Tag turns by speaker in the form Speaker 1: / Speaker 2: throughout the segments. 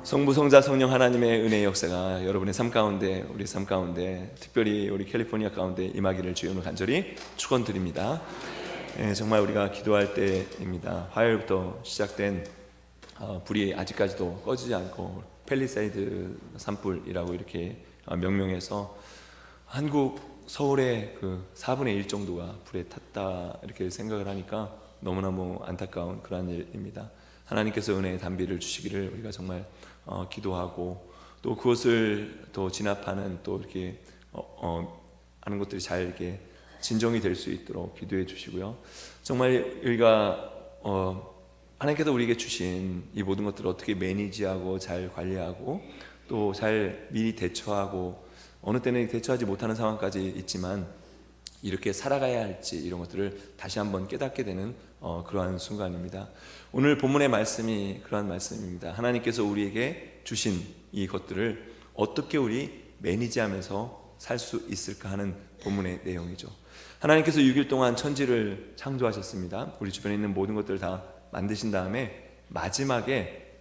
Speaker 1: 성부, 성자, 성령 하나님의 은혜의 역사가 여러분의 삶 가운데, 우리 삶 가운데, 특별히 우리 캘리포니아 가운데 임하기를 주님을 간절히 축원드립니다. 정말 우리가 기도할 때입니다. 화요일부터 시작된 불이 아직까지도 꺼지지 않고 팰리세이드 산불이라고 이렇게 명명해서 한국 서울의 그 4분의 1 정도가 불에 탔다 이렇게 생각을 하니까 너무너무 안타까운 그러한 일입니다. 하나님께서 은혜의 단비를 주시기를 우리가 정말 기도하고, 또 그것을 또 진압하는 또 이렇게 하는 것들이 잘 이렇게 진정이 될 수 있도록 기도해 주시고요. 정말 우리가 하나님께서 우리에게 주신 이 모든 것들을 어떻게 매니지하고 잘 관리하고 또 잘 미리 대처하고, 어느 때는 대처하지 못하는 상황까지 있지만 이렇게 살아가야 할지 이런 것들을 다시 한번 깨닫게 되는 그러한 순간입니다. 오늘 본문의 말씀이 그러한 말씀입니다. 하나님께서 우리에게 주신 이 것들을 어떻게 우리 매니지하면서 살 수 있을까 하는 본문의 내용이죠. 하나님께서 6일 동안 천지를 창조하셨습니다. 우리 주변에 있는 모든 것들을 다 만드신 다음에 마지막에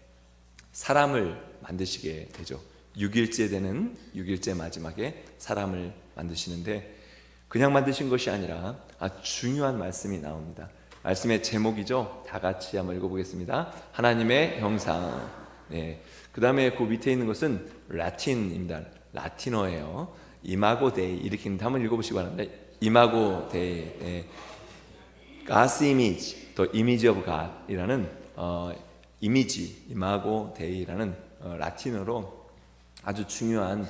Speaker 1: 사람을 만드시게 되죠. 6일째 되는 6일째 마지막에 사람을 만드시는데, 그냥 만드신 것이 아니라 아주 중요한 말씀이 나옵니다. 말씀의 제목이죠. 다 같이 한번 읽어보겠습니다. 하나님의 형상. 그 다음에 그 밑에 있는 것은 라틴입니다. 라틴어예요. 이마고 데이 이렇게 있는데 한번 읽어보시기 바랍니다. 이마고 데이. God's image, the image of God이라는 이미지, 이마고 데이라는 라틴어로 아주 중요한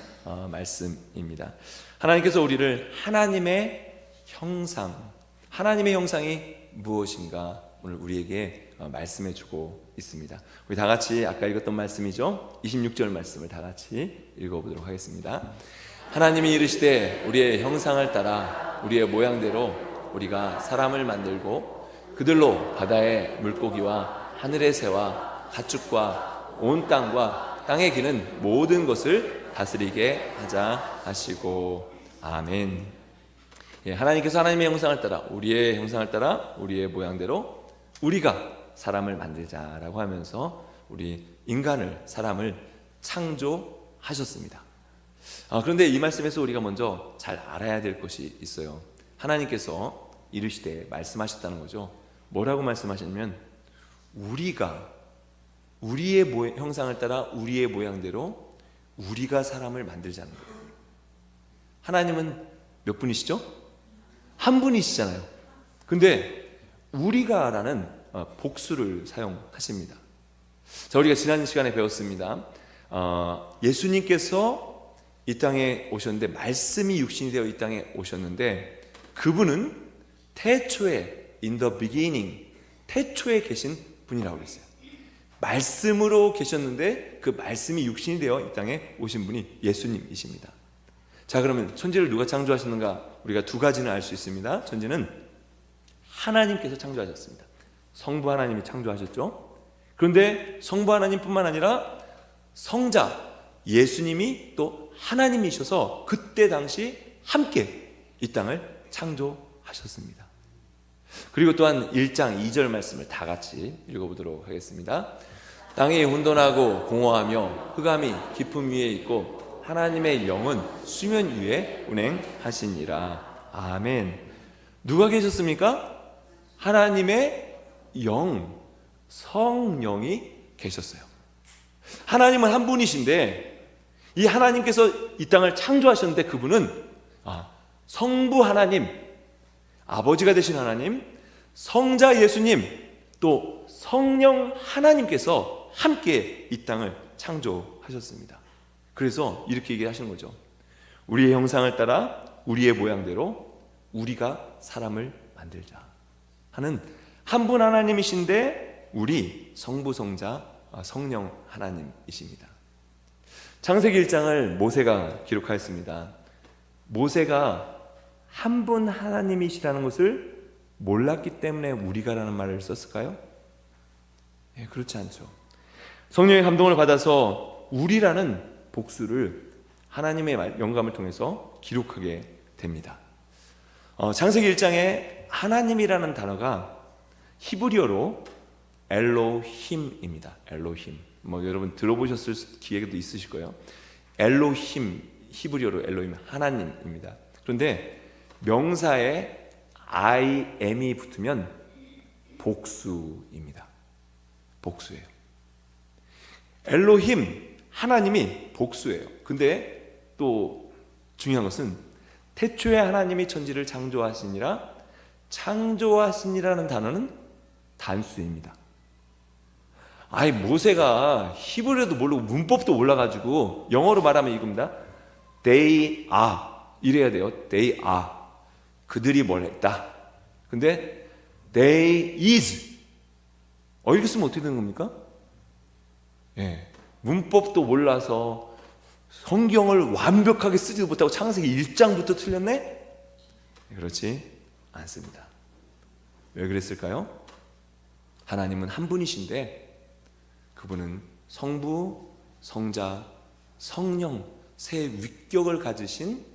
Speaker 1: 말씀입니다. 하나님께서 우리를 하나님의 형상, 하나님의 형상이 무엇인가 오늘 우리에게 말씀해 주고 있습니다. 우리 다 같이 아까 읽었던 말씀이죠. 26절 말씀을 다 같이 읽어보도록 하겠습니다. 하나님이 이르시되 우리의 형상을 따라 우리의 모양대로 우리가 사람을 만들고 그들로 바다의 물고기와 하늘의 새와 가축과 온 땅과 땅에 기는 모든 것을 다스리게 하자 하시고. 아멘. 하나님께서 하나님의 형상을 따라 우리의 형상을 따라 우리의 모양대로 우리가 사람을 만들자라고 하면서 우리 인간을, 사람을 창조하셨습니다. 그런데 이 말씀에서 우리가 먼저 잘 알아야 될 것이 있어요. 하나님께서 이르시되 말씀하셨다는 거죠. 뭐라고 말씀하셨냐면 우리가 우리의 형상을 따라 우리의 모양대로 우리가 사람을 만들자는 거예요. 하나님은 몇 분이시죠? 한 분이시잖아요. 근데 우리가라는 복수를 사용하십니다. 자, 우리가 지난 시간에 배웠습니다. 예수님께서 이 땅에 오셨는데, 말씀이 육신이 되어 이 땅에 오셨는데, 그분은 태초에 in the beginning, 태초에 계신 분이라고 그랬어요. 말씀으로 계셨는데 그 말씀이 육신이 되어 이 땅에 오신 분이 예수님이십니다. 자, 그러면 천지를 누가 창조하셨는가? 우리가 두 가지는 알 수 있습니다. 천지는 하나님께서 창조하셨습니다. 성부 하나님이 창조하셨죠. 그런데 성부 하나님뿐만 아니라 성자 예수님이 또 하나님이셔서 그때 당시 함께 이 땅을 창조하셨습니다. 그리고 또한 1장 2절 말씀을 다 같이 읽어보도록 하겠습니다. 땅이 혼돈하고 공허하며 흑암이 깊음 위에 있고 하나님의 영은 수면 위에 운행하시니라. 아멘. 누가 계셨습니까? 하나님의 영, 성령이 계셨어요. 하나님은 한 분이신데 이 하나님께서 이 땅을 창조하셨는데 그분은 성부 하나님, 아버지가 되신 하나님, 성자 예수님, 또 성령 하나님께서 함께 이 땅을 창조하셨습니다. 그래서 이렇게 얘기하시는 거죠. 우리의 형상을 따라 우리의 모양대로 우리가 사람을 만들자 하는 한 분 하나님이신데 우리 성부, 성자, 성령 하나님이십니다. 창세기 1장을 모세가 기록하였습니다. 모세가 한 분 하나님이시라는 것을 몰랐기 때문에 우리가라는 말을 썼을까요? 그렇지 않죠. 성령의 감동을 받아서 우리라는 복수를 하나님의 영감을 통해서 기록하게 됩니다. 창세기 1장에 하나님이라는 단어가 히브리어로 엘로힘입니다. 엘로힘. 뭐 여러분 들어보셨을 기회도 있으실 거예요. 엘로힘, 히브리어로 엘로힘 하나님입니다. 그런데 명사에 IM이 붙으면 복수입니다. 복수예요. 엘로힘 하나님이 복수예요. 근데 또 중요한 것은 태초에 하나님이 천지를 창조하시니라, 창조하시니라는 단어는 단수입니다. 아이 모세가 히브리어도 모르고 문법도 몰라가지고 영어로 말하면 이겁니다. They are 이래야 돼요. They are 그들이 뭘 했다. 근데 they is 이렇게 쓰면 어떻게 되는 겁니까? 예, 문법도 몰라서 성경을 완벽하게 쓰지도 못하고 창세기 1장부터 틀렸네? 그렇지 않습니다. 왜 그랬을까요? 하나님은 한 분이신데 그분은 성부, 성자, 성령 세 위격을 가지신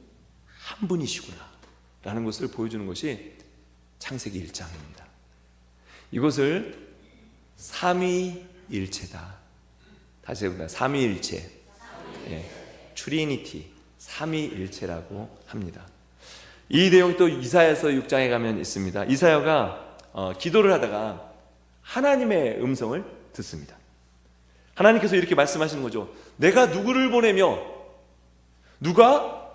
Speaker 1: 한 분이시구나 라는 것을 보여주는 것이 창세기 1장입니다. 이것을 삼위일체다. 다시 해봅니다. 삼위일체, 트리니티, 삼위일체라고 합니다. 이 내용이 또 이사야서 6장에 가면 있습니다. 이사야가 기도를 하다가 하나님의 음성을 듣습니다. 하나님께서 이렇게 말씀하시는 거죠. 내가 누구를 보내며 누가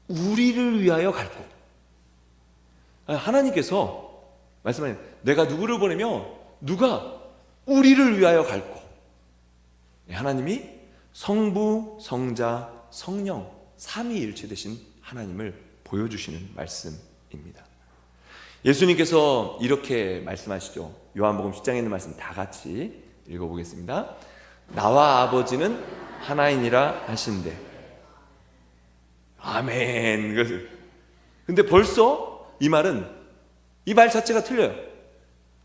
Speaker 1: 우리를 위하여 갈고. 하나님께서 말씀하시는 내가 누구를 보내며 누가 우리를 위하여 갈고. 하나님이 성부, 성자, 성령 삼위일체 되신 하나님을 보여주시는 말씀입니다. 예수님께서 이렇게 말씀하시죠. 요한복음 10장에 있는 말씀 다 같이 읽어보겠습니다. 나와 아버지는 하나이니라 하신대. 아멘. 근데 벌써 이 말은 이 말 자체가 틀려요.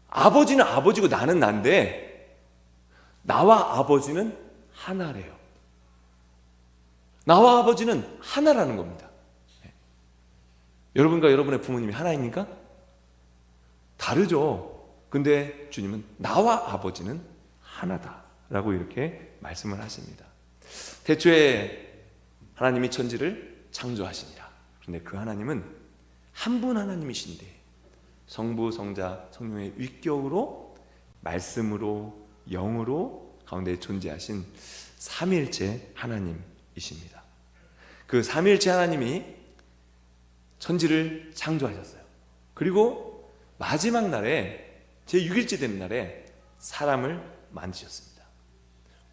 Speaker 1: 아버지는 아버지고 나는 난데 나와 아버지는 하나래요. 나와 아버지는 하나라는 겁니다. 여러분과 여러분의 부모님이 하나입니까? 다르죠. 근데 주님은 나와 아버지는 하나다라고 이렇게 말씀을 하십니다. 태초에 하나님이 천지를 창조하시니라. 그런데 그 하나님은 한 분 하나님이신데 성부, 성자, 성령의 위격으로 말씀으로 영으로 가운데 존재하신 삼위일체 하나님이십니다. 그 삼위일체 하나님이 천지를 창조하셨어요. 그리고 마지막 날에 제6일째 되는 날에 사람을 만드셨습니다.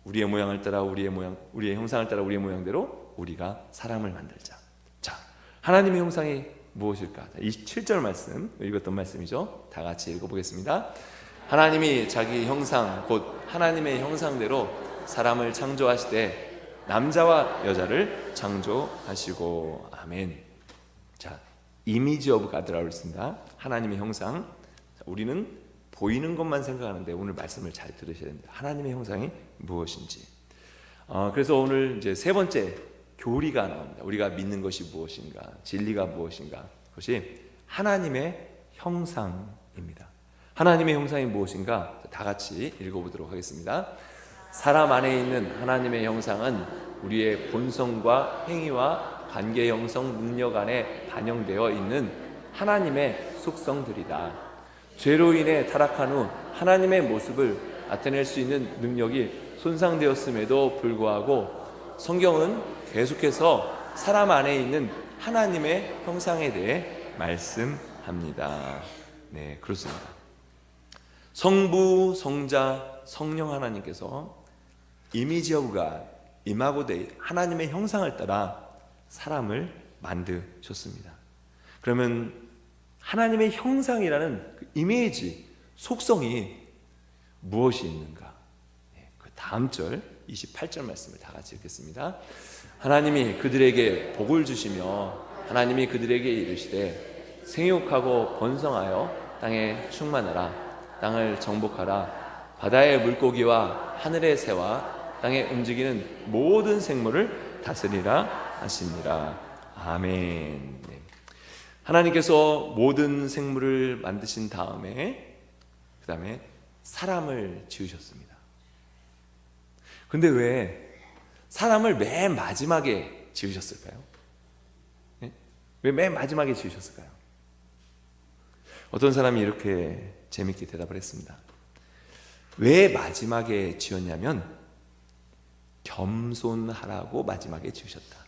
Speaker 1: 우리의 모양을 따라 우리의 모양, 우리의 형상을 따라 우리의 모양대로 우리가 사람을 만들자. 자, 하나님의 형상이 무엇일까? 27절 말씀, 읽었던 말씀이죠. 다 같이 읽어보겠습니다. 하나님이 자기 형상 곧 하나님의 형상대로 사람을 창조하시되 남자와 여자를 창조하시고. 아멘. 자, 이미지 오브 가드라고 했습니다. 하나님의 형상. 우리는 보이는 것만 생각하는데 오늘 말씀을 잘 들으셔야 됩니다. 하나님의 형상이 무엇인지. 그래서 오늘 이제 세 번째 교리가 나옵니다. 우리가 믿는 것이 무엇인가, 진리가 무엇인가. 그것이 하나님의 형상입니다. 하나님의 형상이 무엇인가? 다 같이 읽어보도록 하겠습니다. 사람 안에 있는 하나님의 형상은 우리의 본성과 행위와 관계 형성 능력 안에 반영되어 있는 하나님의 속성들이다. 죄로 인해 타락한 후 하나님의 모습을 나타낼 수 있는 능력이 손상되었음에도 불구하고 성경은 계속해서 사람 안에 있는 하나님의 형상에 대해 말씀합니다. 네, 그렇습니다. 성부, 성자, 성령 하나님께서 이미지 오브 갓, 이마고 데이, 하나님의 형상을 따라 사람을 만드셨습니다. 그러면 하나님의 형상이라는 그 이미지, 속성이 무엇이 있는가? 그 다음 절 28절 말씀을 다 같이 읽겠습니다. 하나님이 그들에게 복을 주시며 하나님이 그들에게 이르시되 생육하고 번성하여 땅에 충만하라. 땅을 정복하라. 바다의 물고기와 하늘의 새와 땅에 움직이는 모든 생물을 다스리라 하시니라. 아멘. 네. 하나님께서 모든 생물을 만드신 다음에 그 다음에 사람을 지으셨습니다. 근데 왜 사람을 맨 마지막에 지으셨을까요? 네? 왜 맨 마지막에 지으셨을까요? 어떤 사람이 이렇게 재밌게 대답을 했습니다. 왜 마지막에 지었냐면 겸손하라고 마지막에 지으셨다.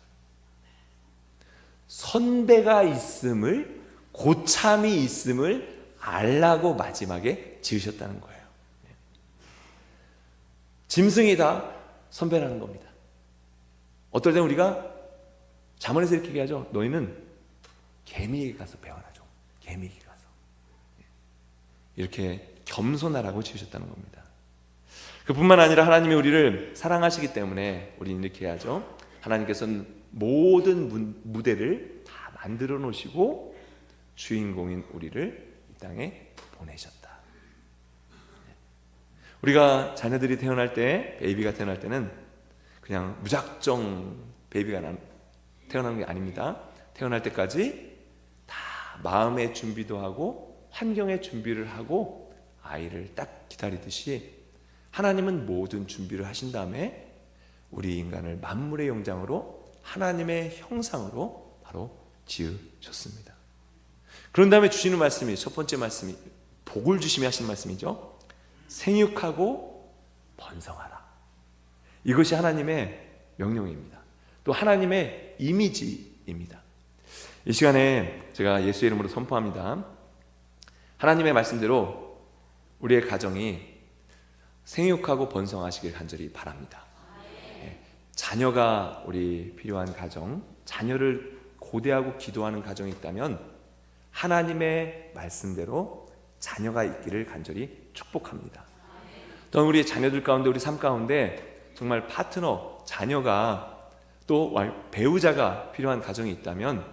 Speaker 1: 선배가 있음을, 고참이 있음을 알라고 마지막에 지으셨다는 거예요. 짐승이 다 선배라는 겁니다. 어떨 땐 우리가 잠언에서 이렇게 얘기하죠. 너희는 개미에게 가서 배워라죠. 개미에게 가서. 이렇게 겸손하라고 지으셨다는 겁니다. 그뿐만 아니라 하나님이 우리를 사랑하시기 때문에 우리는 이렇게 해야죠. 하나님께서는 모든 무대를 다 만들어 놓으시고 주인공인 우리를 이 땅에 보내셨다. 우리가 자녀들이 태어날 때, 베이비가 태어날 때는 그냥 무작정 베이비가 태어나는 게 아닙니다. 태어날 때까지 다 마음의 준비도 하고 환경의 준비를 하고 아이를 딱 기다리듯이 하나님은 모든 준비를 하신 다음에 우리 인간을 만물의 영장으로 하나님의 형상으로 바로 지으셨습니다. 그런 다음에 주시는 말씀이, 첫 번째 말씀이 복을 주시며 하시는 말씀이죠. 생육하고 번성하라. 이것이 하나님의 명령입니다. 또 하나님의 이미지입니다. 이 시간에 제가 예수의 이름으로 선포합니다. 하나님의 말씀대로 우리의 가정이 생육하고 번성하시길 간절히 바랍니다. 자녀가 우리 필요한 가정, 자녀를 고대하고 기도하는 가정이 있다면 하나님의 말씀대로 자녀가 있기를 간절히 축복합니다. 또한 우리 자녀들 가운데, 우리 삶 가운데 정말 파트너, 자녀가 또 배우자가 필요한 가정이 있다면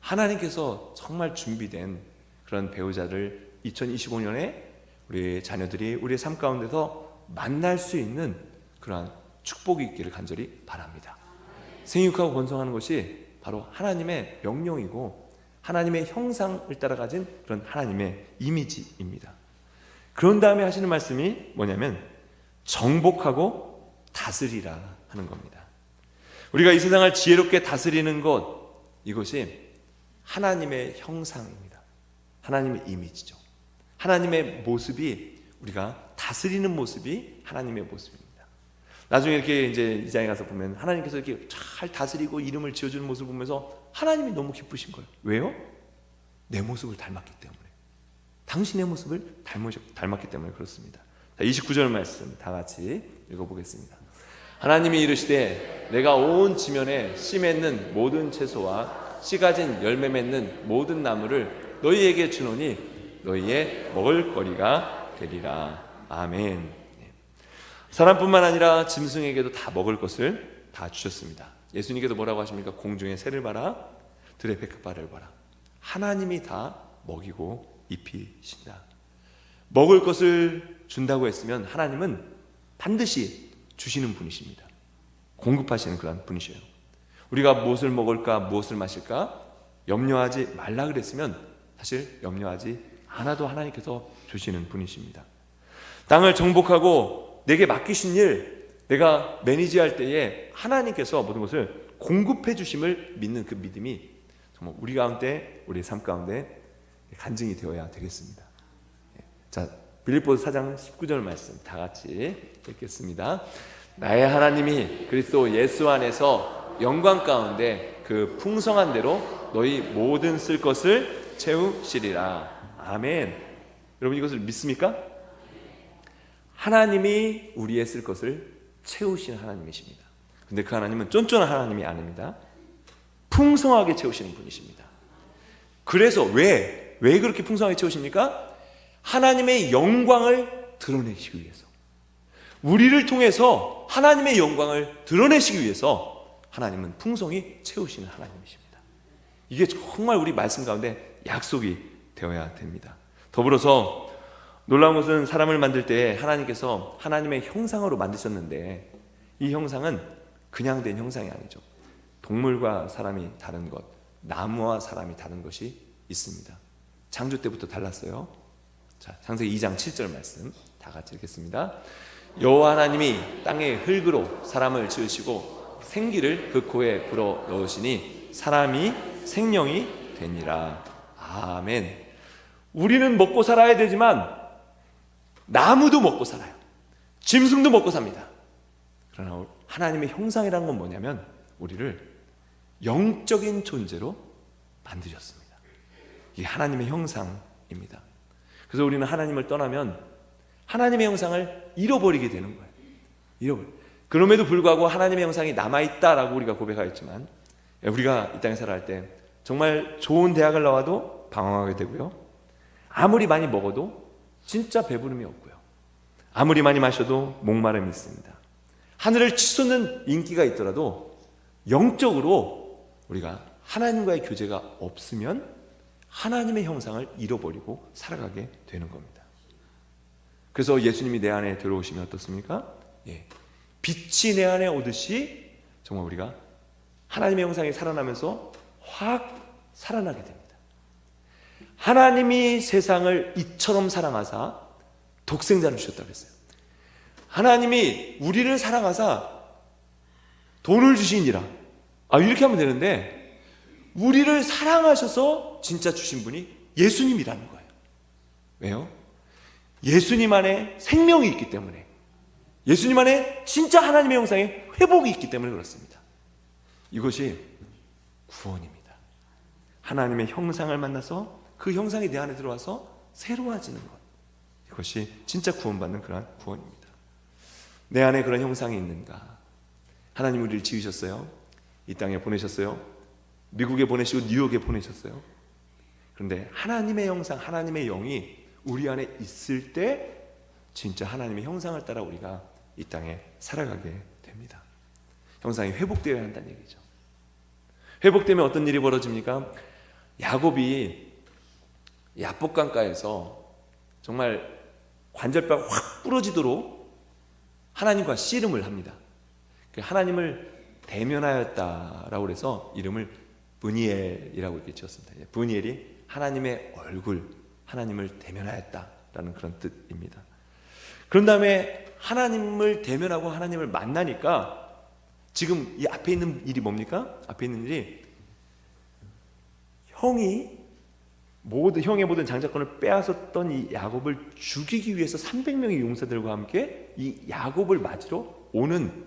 Speaker 1: 하나님께서 정말 준비된 그런 배우자를 2025년에 우리 자녀들이 우리의 삶 가운데서 만날 수 있는 그러한 축복이 있기를 간절히 바랍니다. 생육하고 번성하는 것이 바로 하나님의 명령이고 하나님의 형상을 따라 가진 그런 하나님의 이미지입니다. 그런 다음에 하시는 말씀이 뭐냐면 정복하고 다스리라 하는 겁니다. 우리가 이 세상을 지혜롭게 다스리는 것, 이것이 하나님의 형상입니다. 하나님의 이미지죠. 하나님의 모습이, 우리가 다스리는 모습이 하나님의 모습입니다. 나중에 이렇게 이제 이장에 가서 보면 하나님께서 이렇게 잘 다스리고 이름을 지어주는 모습을 보면서 하나님이 너무 기쁘신 거예요. 왜요? 내 모습을 닮았기 때문에. 당신의 모습을 닮았기 때문에 그렇습니다. 자, 29절 말씀 다 같이 읽어보겠습니다. 하나님이 이르시되 내가 온 지면에 씨 맺는 모든 채소와 씨 가진 열매 맺는 모든 나무를 너희에게 주노니 너희의 먹을 거리가 되리라. 아멘. 사람뿐만 아니라 짐승에게도 다 먹을 것을 다 주셨습니다. 예수님께서 뭐라고 하십니까? 공중의 새를 봐라, 들의 백합화를 봐라. 하나님이 다 먹이고 입히신다. 먹을 것을 준다고 했으면 하나님은 반드시 주시는 분이십니다. 공급하시는 그런 분이셔요. 우리가 무엇을 먹을까, 무엇을 마실까 염려하지 말라 그랬으면 사실 염려하지 않아도 하나님께서 주시는 분이십니다. 땅을 정복하고 내게 맡기신 일, 내가 매니지할 때에 하나님께서 모든 것을 공급해 주심을 믿는 그 믿음이 정말 우리 가운데, 우리의 삶 가운데 간증이 되어야 되겠습니다. 자, 빌립보서 4장 19절 말씀 다 같이 읽겠습니다. 나의 하나님이 그리스도 예수 안에서 영광 가운데 그 풍성한 대로 너희 모든 쓸 것을 채우시리라. 아멘. 여러분 이것을 믿습니까? 하나님이 우리의 쓸 것을 채우시는 하나님이십니다. 근데 그 하나님은 쫀쫀한 하나님이 아닙니다. 풍성하게 채우시는 분이십니다. 그래서 왜 그렇게 풍성하게 채우십니까? 하나님의 영광을 드러내시기 위해서, 우리를 통해서 하나님의 영광을 드러내시기 위해서 하나님은 풍성히 채우시는 하나님이십니다. 이게 정말 우리 말씀 가운데 약속이 되어야 됩니다. 더불어서 놀라운 것은 사람을 만들 때 하나님께서 하나님의 형상으로 만드셨는데 이 형상은 그냥 된 형상이 아니죠. 동물과 사람이 다른 것, 나무와 사람이 다른 것이 있습니다. 창조 때부터 달랐어요. 자, 창세기 2장 7절 말씀 다 같이 읽겠습니다. 여호와 하나님이 땅의 흙으로 사람을 지으시고 생기를 그 코에 불어 넣으시니 사람이 생명이 되니라. 아멘. 우리는 먹고 살아야 되지만 나무도 먹고 살아요. 짐승도 먹고 삽니다. 그러나 하나님의 형상이라는 건 뭐냐면 우리를 영적인 존재로 만드셨습니다. 이게 하나님의 형상입니다. 그래서 우리는 하나님을 떠나면 하나님의 형상을 잃어버리게 되는 거예요. 그럼에도 불구하고 하나님의 형상이 남아있다라고 우리가 고백하였지만 우리가 이 땅에 살아갈 때 정말 좋은 대학을 나와도 방황하게 되고요, 아무리 많이 먹어도 진짜 배부름이 없고요, 아무리 많이 마셔도 목마름이 있습니다. 하늘을 치솟는 인기가 있더라도 영적으로 우리가 하나님과의 교제가 없으면 하나님의 형상을 잃어버리고 살아가게 되는 겁니다. 그래서 예수님이 내 안에 들어오시면 어떻습니까? 빛이 내 안에 오듯이 정말 우리가 하나님의 형상이 살아나면서 확 살아나게 됩니다. 하나님이 세상을 이처럼 사랑하사 독생자를 주셨다고 했어요. 하나님이 우리를 사랑하사 돈을 주시니라. 이렇게 하면 되는데 우리를 사랑하셔서 진짜 주신 분이 예수님이라는 거예요. 왜요? 예수님 안에 생명이 있기 때문에, 예수님 안에 진짜 하나님의 형상의 회복이 있기 때문에 그렇습니다. 이것이 구원입니다. 하나님의 형상을 만나서 그 형상이 내 안에 들어와서 새로워지는 것, 이것이 진짜 구원받는 그러한 구원입니다. 내 안에 그런 형상이 있는가? 하나님 우리를 지으셨어요. 이 땅에 보내셨어요. 미국에 보내시고 뉴욕에 보내셨어요. 그런데 하나님의 형상, 하나님의 영이 우리 안에 있을 때 진짜 하나님의 형상을 따라 우리가 이 땅에 살아가게 됩니다. 형상이 회복되어야 한다는 얘기죠. 회복되면 어떤 일이 벌어집니까? 야곱이 야복강가에서 정말 관절뼈가 확 부러지도록 하나님과 씨름을 합니다. 하나님을 대면하였다라고 해서 이름을 브니엘이라고 이렇게 지었습니다. 브니엘이 하나님의 얼굴, 하나님을 대면하였다라는 그런 뜻입니다. 그런 다음에 하나님을 대면하고 하나님을 만나니까 지금 이 앞에 있는 일이 뭡니까? 앞에 있는 일이 형의 모든 장자권을 빼앗았던 이 야곱을 죽이기 위해서 300명의 용사들과 함께 이 야곱을 맞으러 오는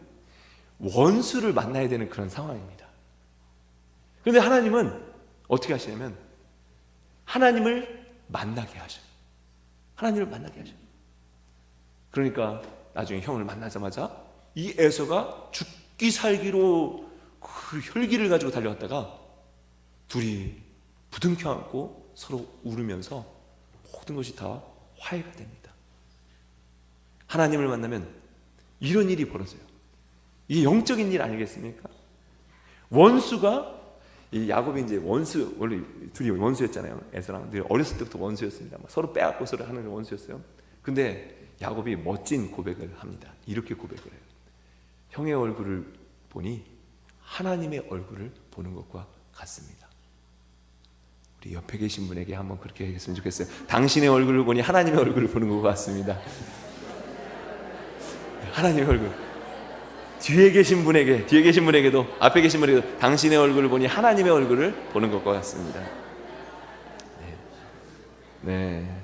Speaker 1: 원수를 만나야 되는 그런 상황입니다. 그런데 하나님은 어떻게 하시냐면 하나님을 만나게 하셔요. 하나님을 만나게 하셔요. 그러니까 나중에 형을 만나자마자 이 에서가 죽기 살기로 그 혈기를 가지고 달려왔다가 둘이 부둥켜 안고 서로 울으면서 모든 것이 다 화해가 됩니다. 하나님을 만나면 이런 일이 벌어져요. 이게 영적인 일 아니겠습니까? 원수가, 이 야곱이 이제 원수, 원래 둘이 원수였잖아요. 에서랑 어렸을 때부터 원수였습니다. 서로 빼앗고 서로 하는 원수였어요. 근데 야곱이 멋진 고백을 합니다. 이렇게 고백을 해요. 형의 얼굴을 보니 하나님의 얼굴을 보는 것과 같습니다. 우리 옆에 계신 분에게 한번 그렇게 했으면 좋겠어요. 당신의 얼굴을 보니 하나님의 얼굴을 보는 것 같습니다. 하나님의 얼굴. 뒤에 계신 분에게도, 앞에 계신 분에게도 당신의 얼굴을 보니 하나님의 얼굴을 보는 것과 같습니다. 네.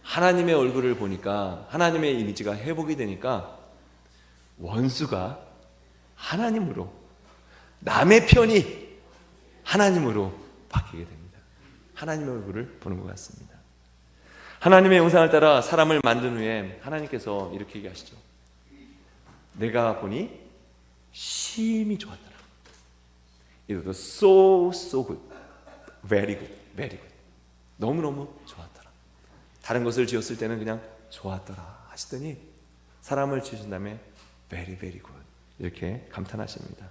Speaker 1: 하나님의 얼굴을 보니까, 하나님의 이미지가 회복이 되니까 원수가 하나님으로, 남의 편이 하나님으로 바뀌게 됩니다. 하나님의 얼굴을 보는 것 같습니다. 하나님의 형상을 따라 사람을 만든 후에 하나님께서 이렇게 얘기하시죠. 내가 보니 심히 좋았더라. It was so good, very good. 너무너무 좋았더라. 다른 것을 지었을 때는 그냥 좋았더라 하시더니 사람을 지으신 다음에 very good 이렇게 감탄하십니다.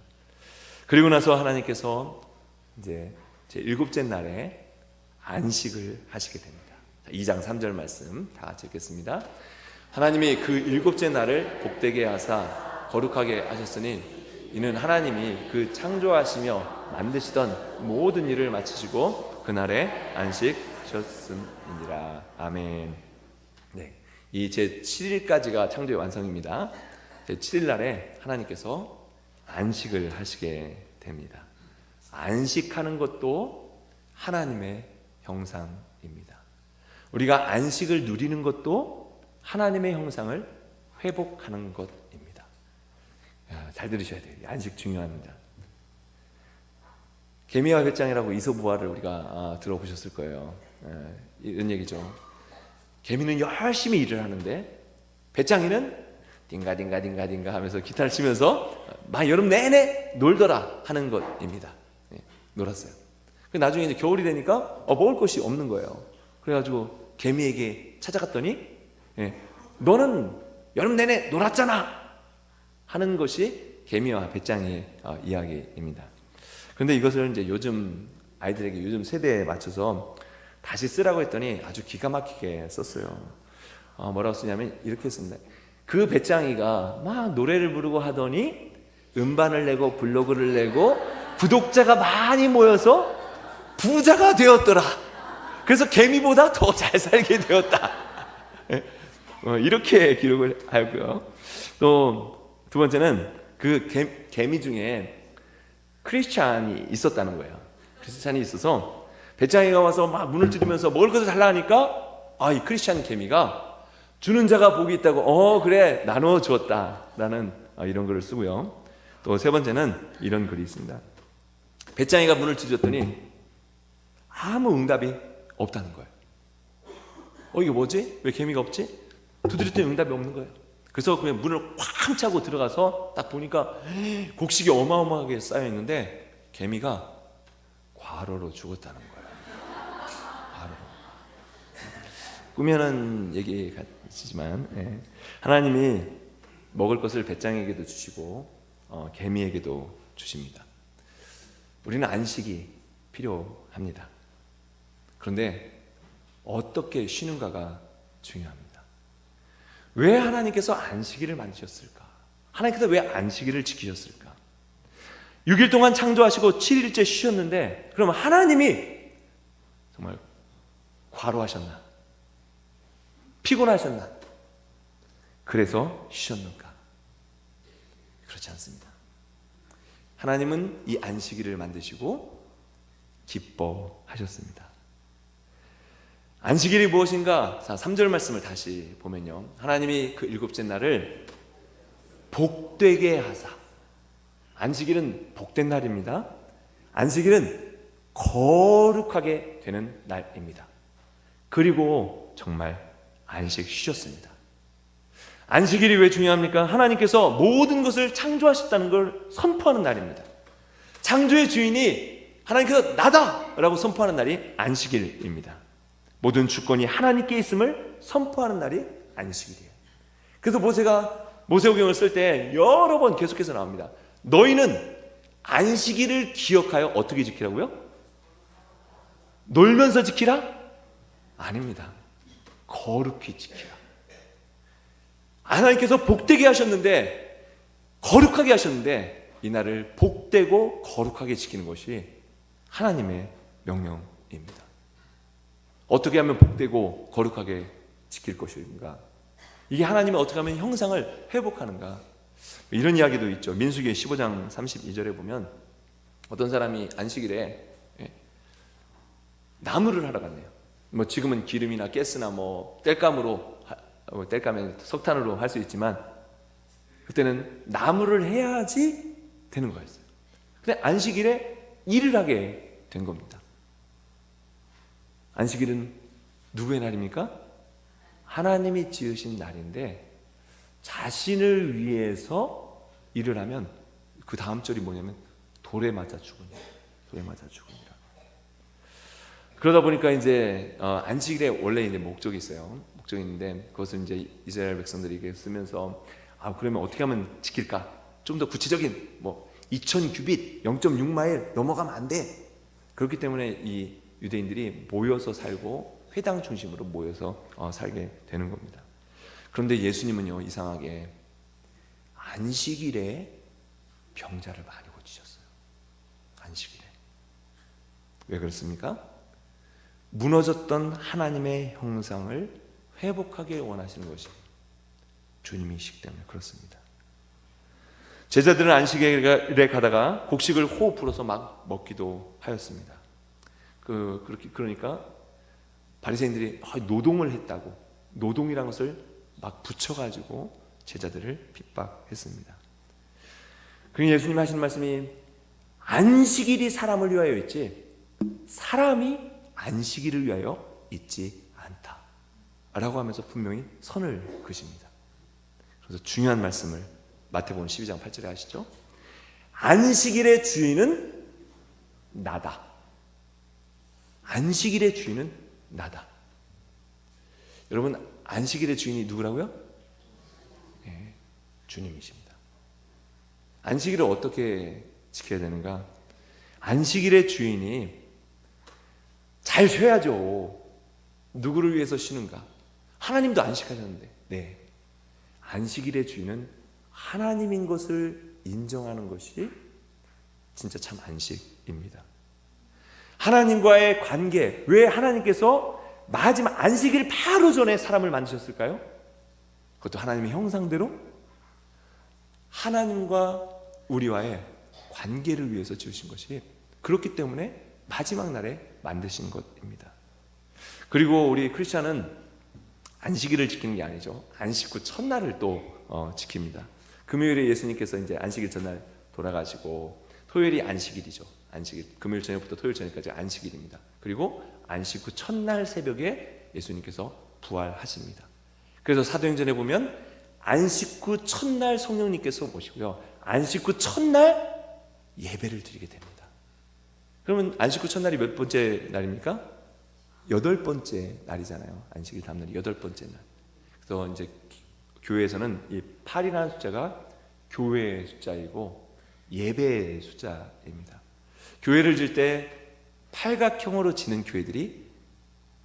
Speaker 1: 그리고 나서 하나님께서 이제 제 7째 날에 안식을 하시게 됩니다. 2장 3절 말씀 다 같이 읽겠습니다. 하나님이 그 7째 날을 복되게 하사 거룩하게 하셨으니 이는 하나님이 그 창조하시며 만드시던 모든 일을 마치시고 그날에 안식하셨음이니라. 아멘. 네, 이 제 7일까지가 창조의 완성입니다. 제 7일 날에 하나님께서 안식을 하시게 됩니다. 안식하는 것도 하나님의 형상입니다. 우리가 안식을 누리는 것도 하나님의 형상을 회복하는 것입니다. 잘 들으셔야 돼요. 안식 중요합니다. 개미와 배짱이라고 이솝우화를 우리가 들어보셨을 거예요. 이런 얘기죠. 개미는 열심히 일을 하는데 배짱이는 딩가딩가딩가딩가 하면서 기타를 치면서 막 여름 내내 놀더라 하는 것입니다. 놀았어요. 나중에 이제 겨울이 되니까 먹을 것이 없는 거예요. 그래가지고 개미에게 찾아갔더니 너는 여름 내내 놀았잖아 하는 것이 개미와 배짱이의 이야기입니다. 그런데 이것을 이제 요즘 아이들에게 요즘 세대에 맞춰서 다시 쓰라고 했더니 아주 기가 막히게 썼어요. 뭐라고 쓰냐면 이렇게 씁니다. 그 배짱이가 막 노래를 부르고 하더니 음반을 내고 블로그를 내고 구독자가 많이 모여서 부자가 되었더라. 그래서 개미보다 더 잘 살게 되었다. 이렇게 기록을 하고요. 또 두 번째는 그 개미 중에 크리스찬이 있었다는 거예요. 크리스찬이 있어서 배짱이가 와서 막 문을 두드리면서 먹을 것을 달라 하니까 이 크리스찬 개미가 주는 자가 복이 있다고 그래 나눠 주었다 라는 이런 글을 쓰고요. 또 세 번째는 이런 글이 있습니다. 배짱이가 문을 두드렸더니 아무 응답이 없다는 거예요. 이게 뭐지? 왜 개미가 없지? 두드렸더니 응답이 없는 거예요. 그래서 그냥 문을 쾅 차고 들어가서 딱 보니까 곡식이 어마어마하게 쌓여 있는데 개미가 과로로 죽었다는 거예요. 과로로. 꾸며낸 얘기 같지만 하나님이 먹을 것을 배짱에게도 주시고 개미에게도 주십니다. 우리는 안식이 필요합니다. 그런데 어떻게 쉬는가가 중요합니다. 왜 하나님께서 안식일을 만드셨을까? 하나님께서 왜 안식일을 지키셨을까? 6일 동안 창조하시고 7일째 쉬셨는데 그럼 하나님이 정말 과로하셨나? 피곤하셨나? 그래서 쉬셨는가? 그렇지 않습니다. 하나님은 이 안식일을 만드시고 기뻐하셨습니다. 안식일이 무엇인가? 3절 말씀을 다시 보면요. 하나님이 그 일곱째 날을 복되게 하사. 안식일은 복된 날입니다. 안식일은 거룩하게 되는 날입니다. 그리고 정말 안식 쉬셨습니다. 안식일이 왜 중요합니까? 하나님께서 모든 것을 창조하셨다는 걸 선포하는 날입니다. 창조의 주인이 하나님께서 나다! 라고 선포하는 날이 안식일입니다. 모든 주권이 하나님께 있음을 선포하는 날이 안식일이에요. 그래서 모세오경을 쓸 때 여러 번 계속해서 나옵니다. 너희는 안식일을 기억하여 어떻게 지키라고요? 놀면서 지키라? 아닙니다. 거룩히 지키라. 하나님께서 복되게 하셨는데 거룩하게 하셨는데 이 날을 복되고 거룩하게 지키는 것이 하나님의 명령입니다. 어떻게 하면 복되고 거룩하게 지킬 것인가? 이게 하나님의 어떻게 하면 형상을 회복하는가? 이런 이야기도 있죠. 민수기 15장 32절에 보면 어떤 사람이 안식일에 나무를 하러 갔네요. 지금은 기름이나 가스나 땔감에 석탄으로 할 수 있지만 그때는 나무를 해야지 되는 거였어요. 근데 안식일에 일을 하게 된 겁니다. 안식일은 누구의 날입니까? 하나님이 지으신 날인데 자신을 위해서 일을 하면 그 다음 절이 뭐냐면 돌에 맞아 죽으니라. 돌에 맞아 죽으니라. 그러다 보니까 이제 안식일에 원래 이제 목적이 있어요. 목적이 있는데 그것을 이제 이스라엘 백성들에게 쓰면서 그러면 어떻게 하면 지킬까? 좀 더 구체적인 2000규빗 0.6마일 넘어가면 안 돼. 그렇기 때문에 이 유대인들이 모여서 살고 회당 중심으로 모여서 살게 되는 겁니다. 그런데 예수님은요, 이상하게 안식일에 병자를 많이 고치셨어요. 안식일에. 왜 그렇습니까? 무너졌던 하나님의 형상을 회복하게 원하시는 것이 주님이시기 때문에 그렇습니다. 제자들은 안식일에 가다가 곡식을 호흡 불어서 막 먹기도 하였습니다. 그러니까 바리새인들이 노동을 했다고, 노동이라는 것을 막 붙여가지고 제자들을 핍박했습니다. 그러니 예수님 하시는 말씀이 안식일이 사람을 위하여 있지 사람이 안식일을 위하여 있지 않다 라고 하면서 분명히 선을 그십니다. 그래서 중요한 말씀을 마태복음 12장 8절에 하시죠. 안식일의 주인은 나다. 안식일의 주인은 나다. 여러분, 안식일의 주인이 누구라고요? 네, 주님이십니다. 안식일을 어떻게 지켜야 되는가? 안식일의 주인이 잘 쉬어야죠. 누구를 위해서 쉬는가? 하나님도 안식하셨는데, 네, 안식일의 주인은 하나님인 것을 인정하는 것이 진짜 참 안식입니다. 하나님과의 관계, 왜 하나님께서 마지막 안식일 바로 전에 사람을 만드셨을까요? 그것도 하나님의 형상대로 하나님과 우리와의 관계를 위해서 지으신 것이, 그렇기 때문에 마지막 날에 만드신 것입니다. 그리고 우리 크리스찬은 안식일을 지키는 게 아니죠. 안식 후 첫날을 또 지킵니다. 금요일에 예수님께서 이제 안식일 전날 돌아가시고, 토요일이 안식일이죠. 안식일, 금요일 저녁부터 토요일 저녁까지 안식일입니다. 그리고 안식 후 첫날 새벽에 예수님께서 부활하십니다. 그래서 사도행전에 보면 안식 후 첫날 성령님께서 오시고요, 안식 후 첫날 예배를 드리게 됩니다. 그러면 안식 후 첫날이 몇 번째 날입니까? 8번째 날이잖아요. 안식일 다음날이 8번째 날. 그래서 이제 교회에서는 이 8이라는 숫자가 교회의 숫자이고 예배의 숫자입니다. 교회를 질 때 팔각형으로 지는 교회들이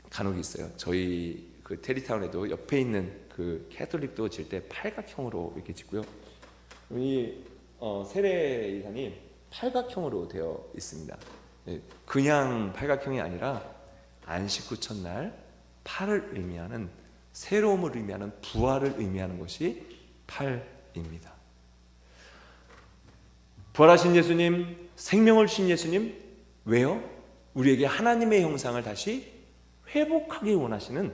Speaker 1: 간혹 있어요. 저희 그 테리타운에도 옆에 있는 그 캐톨릭도 질 때 팔각형으로 이렇게 짓고요. 이 세례관이 팔각형으로 되어 있습니다. 그냥 팔각형이 아니라 안식 후 첫날 8을 의미하는, 새로움을 의미하는, 부활을 의미하는 것이 8입니다. 부활하신 예수님, 생명을 주신 예수님, 왜요? 우리에게 하나님의 형상을 다시 회복하기 원하시는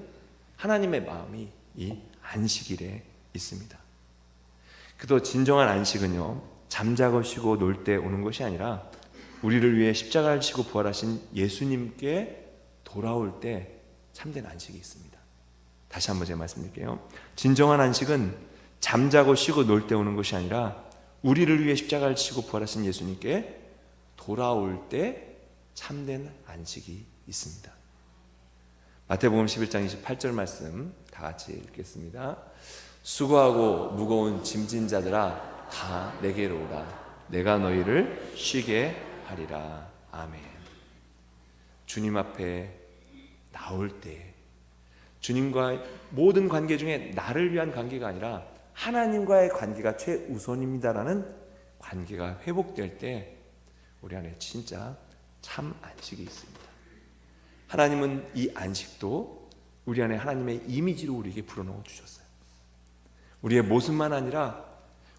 Speaker 1: 하나님의 마음이 이 안식일에 있습니다. 그도 진정한 안식은요, 잠자고 쉬고 놀 때 오는 것이 아니라 우리를 위해 십자가를 지고 부활하신 예수님께 돌아올 때 참된 안식이 있습니다. 다시 한번 제가 말씀드릴게요. 진정한 안식은 잠자고 쉬고 놀 때 오는 것이 아니라 우리를 위해 십자가를 지고 부활하신 예수님께 돌아올 때 참된 안식이 있습니다. 마태복음 11장 28절 말씀 다 같이 읽겠습니다. 수고하고 무거운 짐진 자들아 다 내게로 오라. 내가 너희를 쉬게 하리라. 아멘. 주님 앞에 나올 때, 주님과 모든 관계 중에 나를 위한 관계가 아니라 하나님과의 관계가 최우선입니다라는 관계가 회복될 때 우리 안에 진짜 참 안식이 있습니다. 하나님은 이 안식도 우리 안에 하나님의 이미지로 우리에게 불어넣어 주셨어요. 우리의 모습만 아니라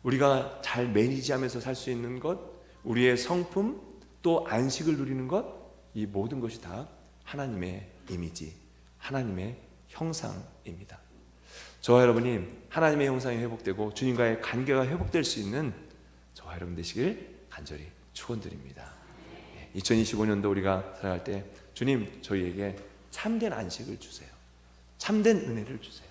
Speaker 1: 우리가 잘 매니지하면서 살 수 있는 것, 우리의 성품, 또 안식을 누리는 것, 이 모든 것이 다 하나님의 이미지, 하나님의 형상입니다. 저와 여러분이 하나님의 형상이 회복되고 주님과의 관계가 회복될 수 있는 저와 여러분 되시길 간절히 축원드립니다. 2025년도 우리가 살아갈 때 주님, 저희에게 참된 안식을 주세요. 참된 은혜를 주세요.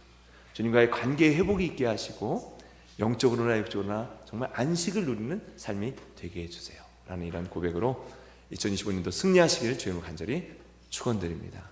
Speaker 1: 주님과의 관계의 회복이 있게 하시고 영적으로나 육적으로나 정말 안식을 누리는 삶이 되게 해주세요 라는 이런 고백으로 2025년도 승리하시기를 주님을 간절히 축원드립니다.